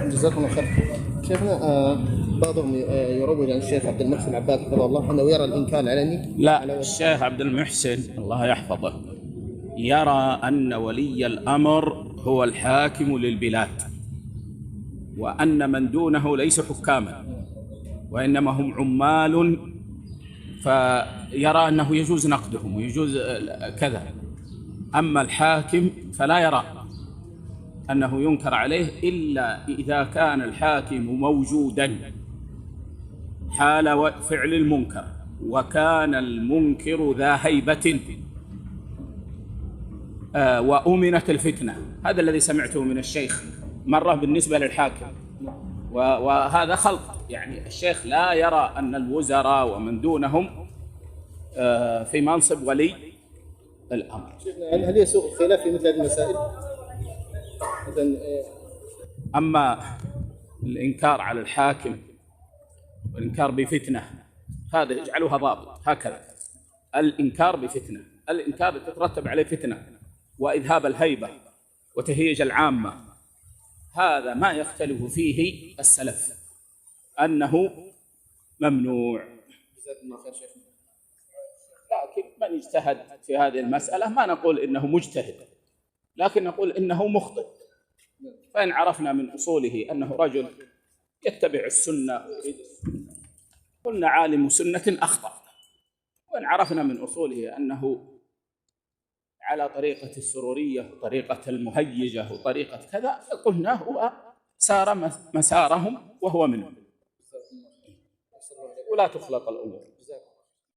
جزاكم الله خير. شيخنا بعضهم يروج عن الشيخ عبد المحسن العباد حفظه الله أنه يرى الإنكار العلني. لا، الشيخ عبد المحسن الله يحفظه يرى أن ولي الأمر هو الحاكم للبلاد، وأن من دونه ليس حكاما وإنما هم عمال، فيرى أنه يجوز نقدهم ويجوز كذا. أما الحاكم فلا يرى أنه ينكر عليه إلا إذا كان الحاكم موجودا حال فعل المنكر، وكان المنكر ذا هيبة وأمنت الفتنة. هذا الذي سمعته من الشيخ مرة بالنسبة للحاكم، وهذا خلط. يعني الشيخ لا يرى أن الوزراء ومن دونهم في منصب ولي الأمر. هل يسوء الخلاف في مثل هذه المسائل؟ أما الإنكار على الحاكم والإنكار بفتنة هذا يجعلها ضابط هكذا. الإنكار بفتنة، الإنكار تترتب عليه فتنة وإذهاب الهيبة وتهيج العامة، هذا ما يختلف فيه السلف أنه ممنوع. جزاكم الله خير شيخ. لكن من اجتهد في هذه المسألة ما نقول إنه مجتهد، لكن نقول إنه مخطئ. فإن عرفنا من أصوله أنه رجل يتبع السنة قلنا عالم سنة أخطأ، وإن عرفنا من أصوله أنه على طريقة السرورية وطريقة المهيجة وطريقة كذا قلنا هو سار مسارهم وهو منهم، ولا تخلط الأمور.